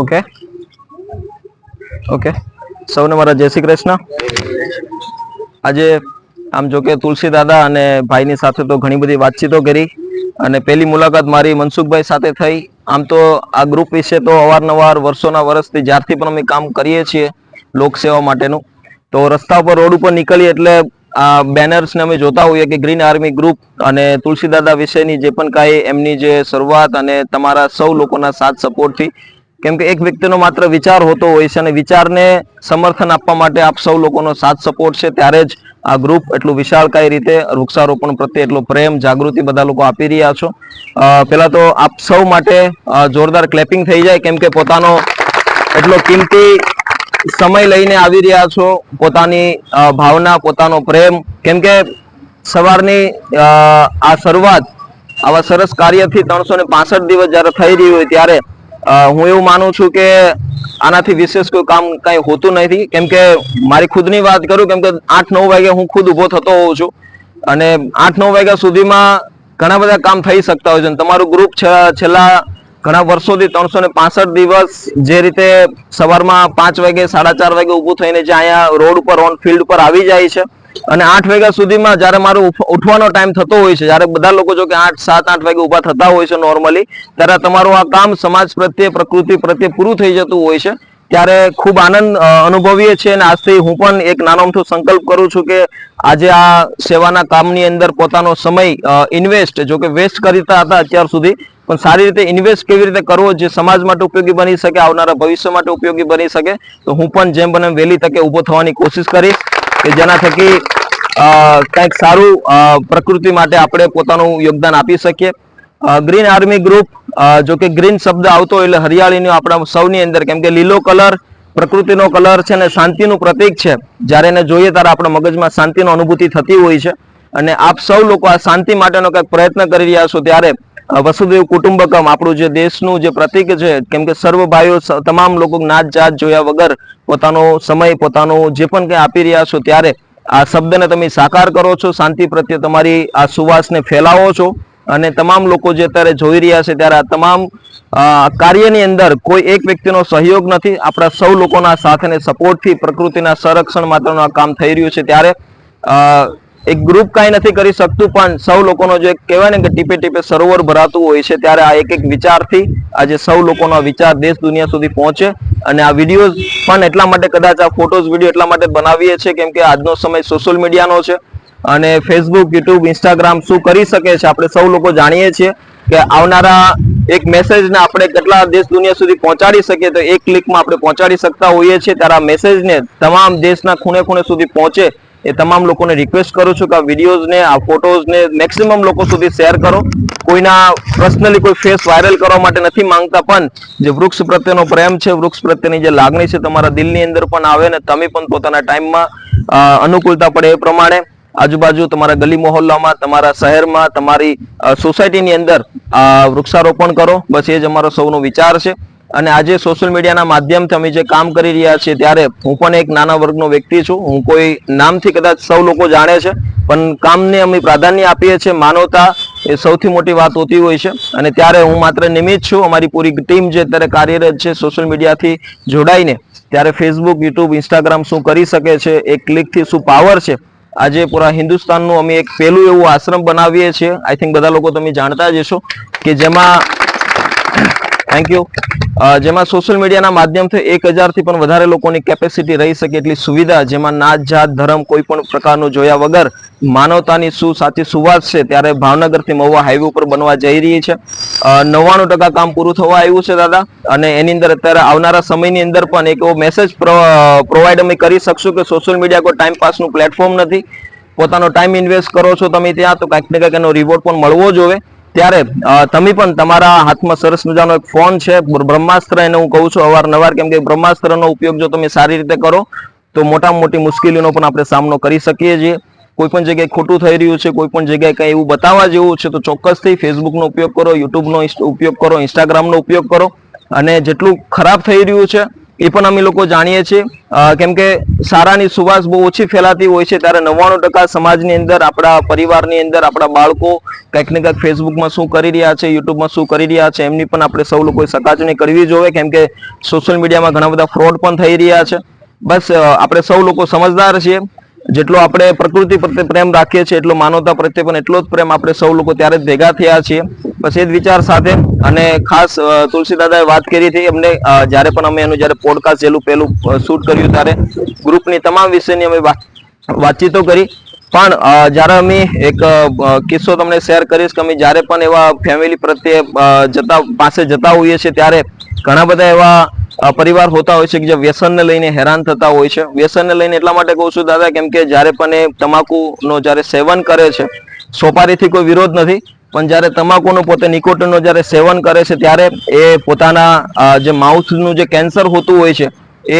Okay okay સૌને મારા જય શ્રી કૃષ્ણ। આજે આમ જો કે તુલસી દાદા અને ભાઈની સાથે તો ઘણી બધી વાતચીતો કરી અને પહેલી મુલાકાત મારી મનસુખભાઈ સાથે થઈ। આમ તો આ ગ્રુપ વિશે તો અવારનવાર વર્ષોના વર્ષથી જ્યારથી પણ અમે કામ કરીએ છીએ લોકસેવા માટેનું, તો રસ્તા પર રોડ ઉપર નીકળીએ એટલે આ બેનર્સ ને અમે જોતા હોઈએ કે ગ્રીન આર્મી ગ્રુપ અને તુલસી દાદા વિશેની જે પણ કાંઈ એમની જે શરૂઆત અને તમારા સૌ લોકોના સાથ સપોર્ટથી, કેમ કે એક વ્યક્તિનો માત્ર વિચાર હોતો હોય છે અને વિચારને સમર્થન આપવા માટે આપ સૌ લોકોનો સાથ સપોર્ટ છે, ત્યારે જ આ ગ્રુપ એટલું વિશાળકાય રીતે વૃક્ષારોપણ પ્રત્યે એટલો પ્રેમ જાગૃતિ બધા લોકો આપી રહ્યા છો। પહેલા તો આપ સૌ માટે જોરદાર ક્લેપિંગ થઈ જાય, કેમ કે પોતાનો એટલો કિંમતી સમય લઈને આવી રહ્યા છો, પોતાની ભાવના, પોતાનો પ્રેમ, કેમ કે સવારની આ શરૂઆત આવા સરસ કાર્યથી 365 દિવસ જ્યારે થઈ રહી હોય ત્યારે હું એવું માનું છું કે આનાથી વિશેષ કોઈ કામ કઈ હોતું નથી। કેમ કે મારી ખુદની વાત કરું, કેમ કે 8-9 વાગે હું ખુદ ઊભો થતો હોઉં છું અને 8-9 વાગ્યા સુધીમાં ઘણા બધા કામ થઈ શકતા હોય છે। તમારું ગ્રુપ છેલ્લા ઘણા વર્ષોથી 365 દિવસ જે રીતે સવારમાં 5 વાગે 4:30 વાગે ઊભું થઈને જે અહીંયા રોડ ઉપર ઓન ફિલ્ડ પર આવી જાય છે અને 8 વાગ્યા સુધીમાં જ્યારે મારો ઉઠવાનો ટાઈમ થતો હોય છે, જ્યારે બધા લોકો જો કે 7-8 વાગે ઊભા થતા હોય છે નોર્મલી, ત્યારે તમારું આ કામ સમાજ પ્રત્યે, પ્રકૃતિ પ્રત્યે પૂરું થઈ જતું હોય છે, ત્યારે ખૂબ આનંદ અનુભવીએ છીએ। અને આજથી હું પણ એક નાનો અમથો સંકલ્પ કરું છું કે આજે આ સેવાના કામની અંદર પોતાનો સમય ઇન્વેસ્ટ, જો કે વેસ્ટ કરતા હતા અત્યાર સુધી, પણ સારી રીતે ઇન્વેસ્ટ કેવી રીતે કરવો જે સમાજ માટે ઉપયોગી બની શકે, આવનારા ભવિષ્ય માટે ઉપયોગી બની શકે, તો હું પણ જેમ બને વહેલી તકે ઊભો થવાની કોશિશ કરીશ કે જેના થકી કંઈક સારું પ્રકૃતિ માટે આપણે પોતાનું યોગદાન આપી શકીએ। ગ્રીન આર્મી ગ્રુપ, જો કે ગ્રીન શબ્દ આવતો એટલે હરિયાળીનો આપણા સૌની અંદર, કેમ કે લીલો કલર પ્રકૃતિનો કલર છે અને શાંતિનું પ્રતીક છે। જ્યારે એને જોઈએ ત્યારે આપણા મગજમાં શાંતિનો અનુભૂતિ થતી હોય છે અને આપ સૌ લોકો આ શાંતિ માટેનો કંઈક પ્રયત્ન કરી રહ્યા છો, ત્યારે વસુદેવ કુટુંબકમ આપણું જે દેશનું જે પ્રતીક છે, કેમ કે સર્વ ભાઈઓ તમામ લોકો નાત જાત જોયા વગર પોતાનો સમય, પોતાનું જે પણ કંઈ આપી રહ્યા છો, ત્યારે આ શબ્દને તમે સાકાર કરો છો, શાંતિ પ્રત્યે તમારી આ સુવાસને ફેલાવો છો અને તમામ લોકો જે અત્યારે જોઈ રહ્યા છે ત્યારે આ તમામ કાર્યની અંદર કોઈ એક વ્યક્તિનો સહયોગ નથી, આપણા સૌ લોકોના સાથ અને સપોર્ટથી પ્રકૃતિના સંરક્ષણ માટેનું આ કામ થઈ રહ્યું છે। ત્યારે એક ગ્રુપ કાંઈ નથી કરી શકતું, પણ સૌ લોકોનો જે કહેવાય ને કે ટીપે ટીપે સરોવર ભરાતું હોય છે, ત્યારે આ એક એક વિચારથી આજે સૌ લોકોનો વિચાર દેશ દુનિયા સુધી પહોંચે। અને આ વિડીયો પણ એટલા માટે, કદાચ આ ફોટોઝ વિડીયો એટલા માટે બનાવીએ છીએ કેમ કે આજનો સમય સોશિયલ મીડિયાનો છે અને ફેસબુક, યુટ્યુબ, ઇન્સ્ટાગ્રામ શું કરી શકે છે આપણે સૌ લોકો જાણીએ છીએ કે આવનારા એક મેસેજને આપણે કેટલા દેશ દુનિયા સુધી પહોંચાડી શકીએ, તો એક ક્લિકમાં આપણે પહોંચાડી શકતા હોઈએ છીએ। ત્યારે આ મેસેજને તમામ દેશના ખૂણે ખૂણે સુધી પહોંચે એ તમામ લોકોને રિક્વેસ્ટ કરું છું કે આ વિડીયોઝને, આ ફોટોઝને મેક્સિમમ લોકો સુધી શેર કરો। કોઈના પર્સનલી કોઈ ફેસ વાયરલ કરવા માટે નથી માંગતા, પણ જે વૃક્ષ પ્રત્યેનો પ્રેમ છે, વૃક્ષ પ્રત્યેની જે લાગણી છે તમારા દિલની અંદર પણ આવે ને તમે પણ પોતાના ટાઈમમાં અનુકૂળતા પડે એ પ્રમાણે આજુબાજુ તમારા ગલી મહોલ્લામાં, તમારા શહેરમાં, તમારી સોસાયટીની અંદર વૃક્ષારોપણ કરો, બસ એ જ અમારો સૌનો વિચાર છે। અને આજે સોશિયલ મીડિયાના માધ્યમથી અમે જે કામ કરી રહ્યા છીએ, ત્યારે હું પણ એક નાના વર્ગનો વ્યક્તિ છું, હું કોઈ નામથી કદાચ સૌ લોકો જાણે છે, પણ કામને અમે પ્રાધાન્ય આપીએ છીએ। માનવતા એ સૌથી મોટી વાત હોતી હોય છે અને ત્યારે હું માત્ર નિમિત્ત છું। અમારી પૂરી ટીમ જે અત્યારે કાર્યરત છે સોશિયલ મીડિયાથી જોડાઈને, ત્યારે ફેસબુક, યુટ્યુબ, ઇન્સ્ટાગ્રામ શું કરી શકે છે, એક ક્લિકથી શું પાવર છે। આજે પૂરા હિન્દુસ્તાનનું અમે એક પહેલું એવું આશ્રમ બનાવીએ છીએ, આઈ થિંક બધા લોકો તમે જાણતા જ હશો, કે જેમાં થેન્ક યુ, જેમાં સોશિયલ મીડિયાના માધ્યમથી 1000 થી પણ વધારે લોકોની કેપેસિટી રહી શકે એટલી સુવિધા, જેમાં નાત જાત ધર્મ કોઈ પણ પ્રકારનું જોયા વગર માનવતાની શું સાચી સુવાસ છે, ત્યારે ભાવનગરથી મહુવા હાઈવે ઉપર બનવા જઈ રહી છે। 99% કામ પૂરું થવા આવ્યું છે દાદા, અને એની અંદર અત્યારે આવનારા સમયની અંદર પણ એક એવો મેસેજ પ્રોવાઈડ અમે કરી શકશું કે સોશિયલ મીડિયા કોઈ ટાઈમ પાસનું પ્લેટફોર્મ નથી, પોતાનો ટાઈમ ઇન્વેસ્ટ કરો છો તમે ત્યાં, તો કાંઈક ને કાંઈક એનો રિવોર્ડ પણ મળવો જોઈએ। ત્યારે તમે પણ તમારા હાથમાં સરસ મજાનો એક ફોન છે, બ્રહ્માસ્ત્ર એને હું કહું છું અવારનવાર, કેમ કે બ્રહ્માસ્ત્રનો ઉપયોગ જો તમે સારી રીતે કરો તો મોટામાં મોટી મુશ્કેલીનો પણ આપણે સામનો કરી શકીએ છીએ। કોઈ પણ જગ્યાએ ખોટું થઈ રહ્યું છે, કોઈ પણ જગ્યાએ કંઈ એવું બતાવવા જેવું છે, તો ચોક્કસથી ફેસબુકનો ઉપયોગ કરો, યુટ્યુબનો ઉપયોગ કરો, ઇન્સ્ટાગ્રામનો ઉપયોગ કરો, અને જેટલું ખરાબ થઈ રહ્યું છે એ પણ અમે લોકો જાણીએ છીએ, કેમ કે સારાની સુવાસ બહુ ઓછી ફેલાતી હોય છે, ત્યારે 99% સમાજની અંદર, આપણા પરિવારની અંદર આપણા બાળકો કંઈક ને કંઈક ફેસબુકમાં શું કરી રહ્યા છે, યુટ્યુબમાં શું કરી રહ્યા છે, એમની પણ આપણે સૌ લોકોએ ચકાસણી કરવી જોઈએ, કેમ કે સોશિયલ મીડિયામાં ઘણા બધા ફ્રોડ પણ થઈ રહ્યા છે. બસ આપણે સૌ લોકો સમજદાર છીએ. જેટલો આપણે પ્રકૃતિ પ્રત્યે પ્રેમ રાખીએ છીએ એટલો માનવતા પ્રત્યે પણ એટલો જ પ્રેમ આપણે સૌ લોકો ત્યારે જ ભેગા થયા છીએ. બસ એ જ વિચાર સાથે, અને ખાસ તુલસી દાદાએ વાત કરી હતી એમને, જ્યારે પણ અમે એનું જ્યારે પોડકાસ્ટ પહેલું શૂટ કર્યું ત્યારે ગ્રુપની તમામ વિષયની અમે વાતચીતો કરી. પણ જ્યારે અમે એક કિસ્સો તમને શેર કરીશ કે અમે જ્યારે પણ એવા ફેમિલી પ્રત્યે પાસે જતા હોઈએ છીએ ત્યારે ઘણા બધા એવા પરિવાર હોતા હોય છે કે જે વ્યસનને લઈને હેરાન થતા હોય છે. વ્યસનને લઈને એટલા માટે કહું છું દાદા, કેમ કે જ્યારે પણ એ તમાકુનો જ્યારે સેવન કરે છે, સોપારીથી કોઈ વિરોધ નથી, પણ જ્યારે તમાકુનું પોતે નિકોટિનનું જ્યારે સેવન કરે છે ત્યારે એ પોતાના જે માઉથનું જે કેન્સર હોતું હોય છે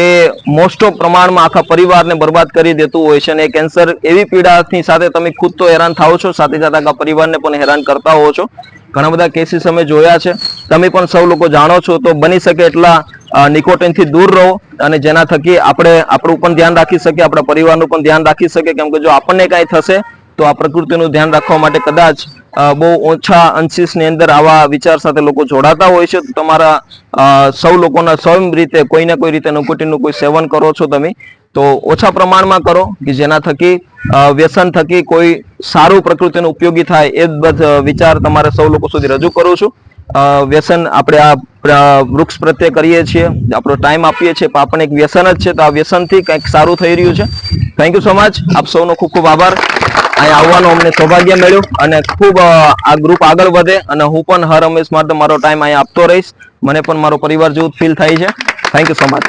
એ મોસ્ટ ઓફ પ્રમાણમાં આખા પરિવારને બરબાદ કરી દેતું હોય છે. અને એ કેન્સર એવી પીડાની સાથે તમે ખુદ તો હેરાન થાઓ છો, સાથે સાથે આખા પરિવારને પણ હેરાન કરતા હો છો. ઘણા બધા કેસીસ અમે જોયા છે, તમે પણ સૌ લોકો જાણો છો. તો બની શકે એટલા નિકોટિનથી દૂર રહો, અને જેના થકી આપણે આપણું પણ ધ્યાન રાખી શકીએ, આપણા પરિવારનું પણ ધ્યાન રાખી શકીએ. કેમ કે જો આપણને કાંઈ થશે તો આ પ્રકૃતિનું ધ્યાન રાખવા માટે કદાચ બહુ ઓછા અંશની અંદર આવા વિચાર સાથે લોકો જોડાતા હોય છે. તો તમારા સૌ લોકોના સ્વયં રીતે કોઈને કોઈ રીતે નિકોટિનનું કોઈ સેવન કરો છો તમે, તો ઓછા પ્રમાણમાં કરો, કે જેના થકી વ્યસન થકી કોઈ સારું પ્રકૃતિનું ઉપયોગી થાય. એ જ વિચાર તમારે સૌ લોકો સુધી રજૂ કરું છું. વ્યસન આપણે આ વૃક્ષ પ્રત્યે કરીએ છીએ, આપણો ટાઈમ આપીએ છીએ, પણ આપણે એક વ્યસન જ છે, તો આ વ્યસનથી કંઈક સારું થઈ રહ્યું છે. Thank you so much. આપ સૌનો ખૂબ ખૂબ આભાર. અહીં આવવાનું અમને સૌભાગ્ય મળ્યું, અને ખૂબ આ ગ્રુપ આગળ વધે, અને હું પણ હર હંમેશ માટે મારો ટાઈમ અહીં આપતો રહીશ. મને પણ મારો પરિવાર જેવું ફીલ થાય છે. Thank you so much.